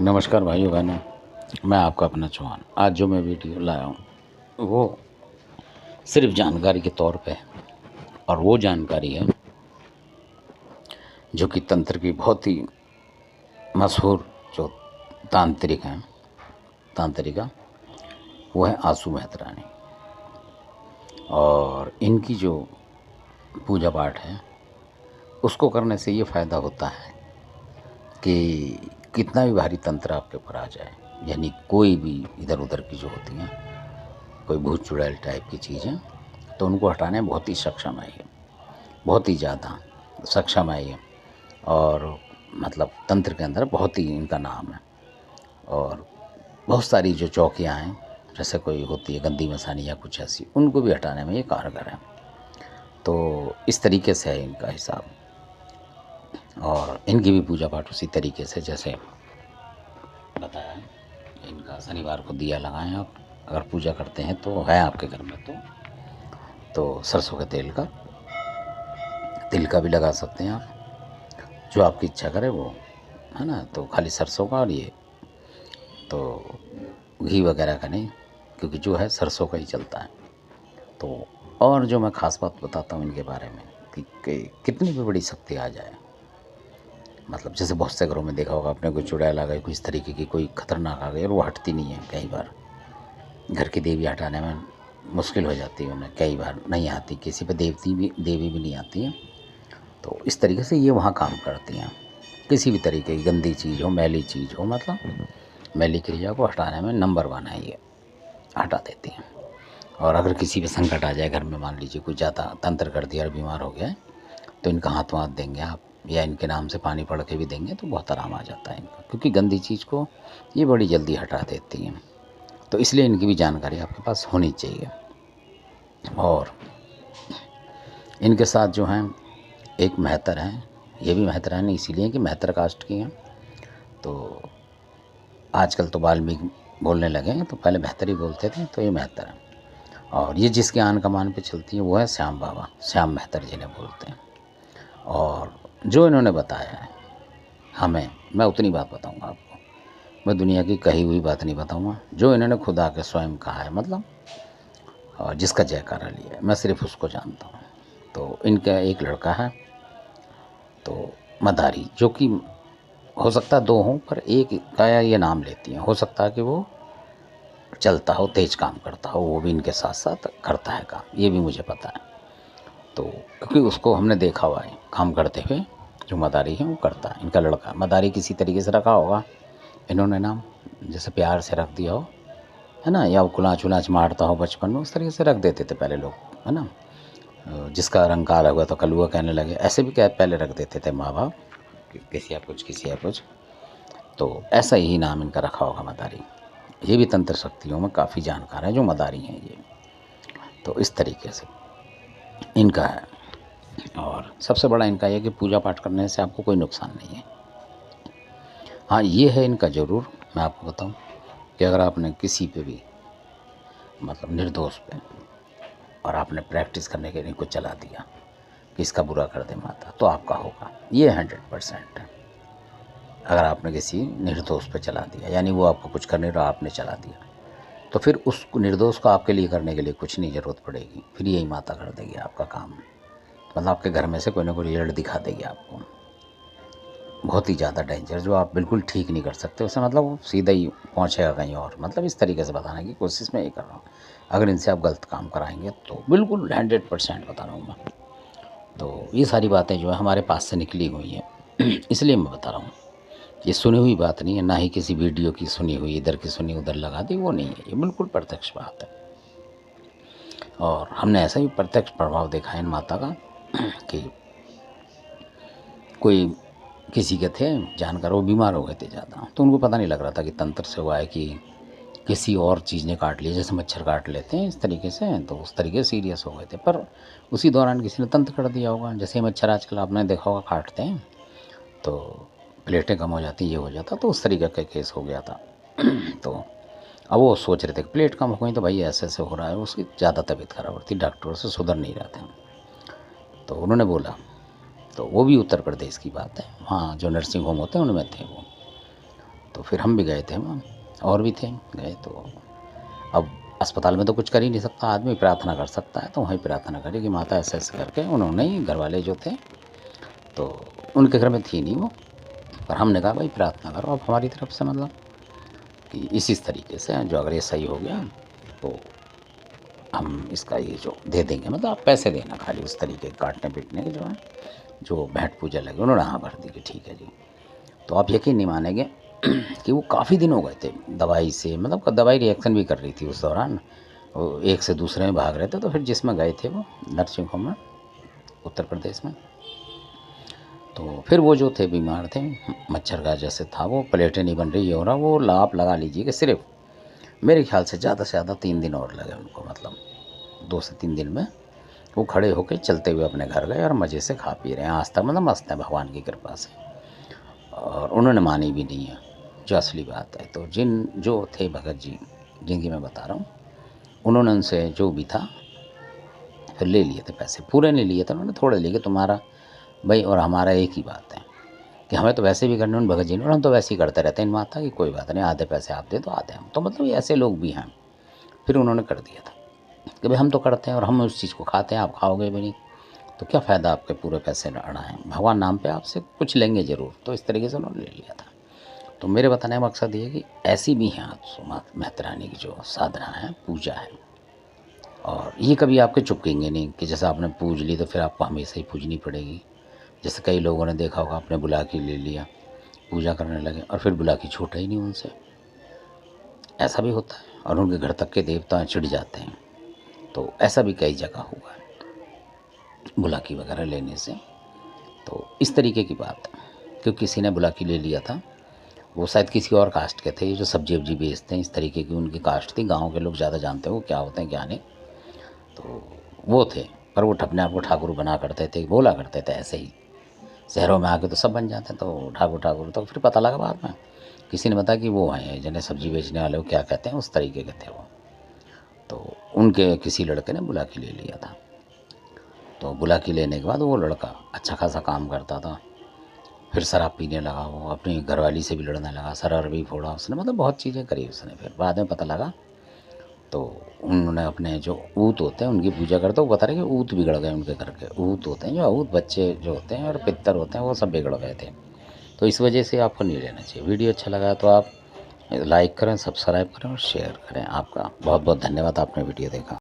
नमस्कार भाइयों बहनों, मैं आपका अपना चौहान। आज जो मैं वीडियो लाया हूँ वो सिर्फ जानकारी के तौर पे है, और वो जानकारी है जो कि तंत्र की बहुत ही मशहूर जो तांत्रिका वो है आंसू मेहतरानी। और इनकी जो पूजा पाठ है उसको करने से ये फ़ायदा होता है कि कितना भी भारी तंत्र आपके ऊपर आ जाए, यानी कोई भी इधर उधर की जो होती हैं, कोई भूत चुड़ैल टाइप की चीज़ें, तो उनको हटाने में बहुत ही सक्षम है ये, बहुत ही ज़्यादा सक्षम है ये। और मतलब तंत्र के अंदर बहुत ही इनका नाम है। और बहुत सारी जो चौकियाँ हैं, जैसे कोई होती है गंदी मसानी या कुछ ऐसी, उनको भी हटाने में ये कारगर है। तो इस तरीके से है इनका हिसाब। और इनकी भी पूजा पाठ उसी तरीके से जैसे बताया है। इनका शनिवार को दिया लगाएं आप, अगर पूजा करते हैं तो है आपके घर में तो सरसों के तेल का, तिल का भी लगा सकते हैं आप, जो आपकी इच्छा करे वो, है ना। तो खाली सरसों का, और ये तो घी वगैरह का नहीं, क्योंकि जो है सरसों का ही चलता है। तो और जो मैं ख़ास बात बताता हूँ इनके बारे में कि कितनी भी बड़ी शक्ति आ जाए, मतलब जैसे बहुत से घरों में देखा होगा आपने, कोई चुड़ैल आ गई, कोई इस तरीके की कोई खतरनाक आ गई, और वो हटती नहीं है। कई बार घर की देवी हटाने में मुश्किल हो जाती है उन्हें, कई बार नहीं आती, किसी पे देवी भी नहीं आती है। तो इस तरीके से ये वहाँ काम करती हैं। किसी भी तरीके की गंदी चीज़ हो, मैली चीज़ हो, मतलब मैली क्रिया को हटाने में नंबर 1 है ये, हटा देती हैं। और अगर किसी पे संकट आ जाए घर में, मान लीजिए कुछ ज़्यादा तंत्र कर दिया और बीमार हो गया है, तो इनका हाथ वाथ देंगे आप, या इनके नाम से पानी पड़ के भी देंगे तो बहुत आराम आ जाता है इनका, क्योंकि गंदी चीज़ को ये बड़ी जल्दी हटा देती हैं। तो इसलिए इनकी भी जानकारी आपके पास होनी चाहिए। और इनके साथ जो हैं एक महतर हैं, ये भी महतरानी इसीलिए कि महतर कास्ट की हैं। तो आजकल तो वाल्मीकि बोलने लगे हैं, तो पहले महतर ही बोलते थे, तो ये महतर हैं। और ये जिसके आन कमान पे चलती है वो है श्याम बाबा, श्याम महतर जिन्हें बोलते हैं। और जो इन्होंने बताया है हमें, मैं उतनी बात बताऊंगा आपको, मैं दुनिया की कही हुई बात नहीं बताऊंगा, जो इन्होंने खुद आके स्वयं कहा है, मतलब और जिसका जयकारा लिया है, मैं सिर्फ उसको जानता हूँ। तो इनका एक लड़का है, तो मदारी, जो कि हो सकता है 2 हों, पर एक का ये नाम लेती हैं। हो सकता है कि वो चलता हो, तेज काम करता हो, वो भी इनके साथ साथ करता है काम, ये भी मुझे पता है। तो क्योंकि उसको हमने देखा हुआ है काम करते हुए, जो मदारी है वो करता है। इनका लड़का मदारी किसी तरीके से रखा होगा इन्होंने नाम, जैसे प्यार से रख दिया हो, है ना, या वो कुलाच उलाच मारता हो बचपन में, उस तरीके से रख देते थे पहले लोग, है ना। जिसका रंग काला हुआ तो कलुआ कहने लगे, ऐसे भी क्या पहले रख देते थे माँ बाप, किसी या कुछ, किसी या कुछ। तो ऐसा ही नाम इनका रखा होगा मदारी। ये भी तंत्र शक्तियों में काफ़ी जानकार हैं जो मदारी हैं ये। तो इस तरीके से इनका है। और सबसे बड़ा इनका ये कि पूजा पाठ करने से आपको कोई नुकसान नहीं है। हाँ, ये है इनका ज़रूर, मैं आपको बताऊं कि अगर आपने किसी पे भी, मतलब निर्दोष पे, और आपने प्रैक्टिस करने के लिए इनको चला दिया कि इसका बुरा कर दे माता, तो आपका होगा, ये 100% है। अगर आपने किसी निर्दोष पे चला दिया, यानी वो आपको कुछ करने रहा, आपने चला दिया, तो फिर उस निर्दोष को आपके लिए करने के लिए कुछ नहीं ज़रूरत पड़ेगी, फिर यही माता कर देगी आपका काम। मतलब आपके घर में से कोई ना कोई रिजल्ट दिखा देगी आपको, बहुत ही ज़्यादा डेंजर, जो आप बिल्कुल ठीक नहीं कर सकते उसे, मतलब वो सीधा ही पहुँचेगा कहीं और। मतलब इस तरीके से बताने की कोशिश मैं ये कर रहा हूँ। अगर इनसे आप गलत काम कराएंगे तो बिल्कुल 100% बता रहा हूँ मैं। तो ये सारी बातें जो है हमारे पास से निकली हुई हैं इसलिए मैं बता रहा हूँ। ये सुनी हुई बात नहीं है, ना ही किसी वीडियो की सुनी हुई, इधर की सुनी उधर लगा दी, वो नहीं है, ये बिल्कुल प्रत्यक्ष बात है। और हमने ऐसा ही प्रत्यक्ष प्रभाव देखा है इन माता का कि कोई किसी के थे जानकर, वो बीमार हो गए थे ज़्यादा, तो उनको पता नहीं लग रहा था कि तंत्र से हुआ है कि किसी और चीज़ ने काट लिया, जैसे मच्छर काट लेते हैं इस तरीके से, तो उस तरीके से सीरियस हो गए थे। पर उसी दौरान किसी ने तंत्र कर दिया होगा, जैसे मच्छर आजकल आपने देखा होगा काटते हैं तो प्लेटें कम हो जाती, ये हो जाता, तो उस तरीके का केस हो गया था तो अब वो सोच रहे थे कि प्लेट कम हो गई, तो भाई ऐसे ऐसे हो रहा है, उसकी ज़्यादा तबीयत खराब होती, डॉक्टरों से सुधर नहीं रहे थे। तो उन्होंने बोला, तो वो भी उत्तर प्रदेश की बात है, वहाँ जो नर्सिंग होम होते हैं उनमें थे वो, तो फिर हम भी गए थे वहाँ, और भी थे गए। तो अब अस्पताल में तो कुछ कर ही नहीं सकता आदमी, प्रार्थना कर सकता है। तो वहीं प्रार्थना करी कि माता ऐसे-ऐसे करके उन्होंने ही, घर वाले जो थे, तो उनके घर में थी नहीं वो, पर हमने कहा भाई प्रार्थना करो आप हमारी तरफ से, मतलब कि इस तरीके से जो अगर ये सही हो गया तो हम इसका ये जो दे देंगे, मतलब आप पैसे देना खाली, उस तरीके के काटने-पीटने के जो है, जो भेंट पूजा लगे। उन्होंने हाँ भर दी कि ठीक है जी। तो आप यकीन नहीं मानेंगे कि वो काफ़ी दिन हो गए थे दवाई से, मतलब दवाई रिएक्शन भी कर रही थी उस दौरान, वो एक से दूसरे में भाग रहे थे। तो फिर जिसमें गए थे वो नर्सिंग होम में, उत्तर प्रदेश में, तो फिर वो जो थे बीमार थे, मच्छर का जैसे था, वो प्लेटें नहीं बन रही हो रहा, वो आप लगा लीजिए कि सिर्फ मेरे ख्याल से ज़्यादा 3 दिन और लगे उनको, मतलब 2 से 3 दिन में वो खड़े होके चलते हुए अपने घर गए और मज़े से खा पी रहे हैं आज तक, मतलब मस्त हैं भगवान की कृपा से। और उन्होंने मानी भी नहीं है, जो असली बात है। तो जो थे भगत जी, जिनकी मैं बता रहा हूँ, उन्होंने उनसे जो भी था फिर ले लिए थे पैसे, पूरे नहीं लिए थे उन्होंने, थोड़े लिए कि तुम्हारा भाई और हमारा एक ही बात है कि हमें तो वैसे भी करने, उन भगत जी ने, और हम तो वैसे ही करते रहते हैं इन माता की, कोई बात नहीं, आधे पैसे आप दे दो आधे हम, तो मतलब ये ऐसे लोग भी हैं। फिर उन्होंने कर दिया था कि भाई हम तो करते हैं और हम उस चीज़ को खाते हैं, आप खाओगे भी नहीं तो क्या फ़ायदा आपके पूरे पैसे उड़ाएँ, भगवान नाम पे आपसे कुछ लेंगे ज़रूर। तो इस तरीके से उन्होंने ले लिया था। तो मेरे बताने का मकसद ये है कि ऐसी भी हैं माता रानी की जो साधना है, पूजा है, और ये कभी आपके चुकेंगे नहीं कि जैसे आपने पूज ली तो फिर आपको हमेशा ही पूजनी पड़ेगी। जैसे कई लोगों ने देखा होगा, आपने बुलाकी ले लिया, पूजा करने लगे और फिर बुलाकी छूटा ही नहीं उनसे, ऐसा भी होता है, और उनके घर तक के देवता चिढ़ जाते हैं। तो ऐसा भी कई जगह हुआ है बुलाकी वगैरह लेने से। तो इस तरीके की बात है, क्योंकि किसी ने बुलाकी ले लिया था, वो शायद किसी और कास्ट के थे, ये जो सब्जी-वब्जी बेचते हैं, इस तरीके की उनकी कास्ट थी। गाँव के लोग ज़्यादा जानते हैं वो क्या होते हैं क्या नहीं। तो वो थे, पर वो अपने आप को ठाकुर बना करते थे, बोला करते थे ऐसे ही। शहरों में आके तो सब बन जाते हैं, तो ठाकुर ठाकुर। तो फिर पता लगा बाद में, किसी ने बताया कि वो हैं जिन्हें सब्जी बेचने वाले, वो क्या कहते हैं, उस तरीके के थे वो। तो उनके किसी लड़के ने बुलाकी ले लिया था। तो बुलाकी लेने के बाद वो लड़का अच्छा खासा काम करता था, फिर शराब पीने लगा, वो अपनी घरवाली से भी लड़ने लगा, सर भी फोड़ा उसने, मतलब बहुत चीज़ें करी उसने। फिर बाद में पता लगा तो उन्होंने अपने जो ऊत होते हैं उनकी पूजा करते, वो बता रहे कि ऊत बिगड़ गए उनके घर के। ऊत होते हैं जो ऊत बच्चे जो होते हैं और पितर होते हैं, वो सब बिगड़ गए थे। तो इस वजह से आपको नहीं लेना चाहिए। वीडियो अच्छा लगा तो आप लाइक करें, सब्सक्राइब करें और शेयर करें। आपका बहुत बहुत धन्यवाद, आपने वीडियो देखा।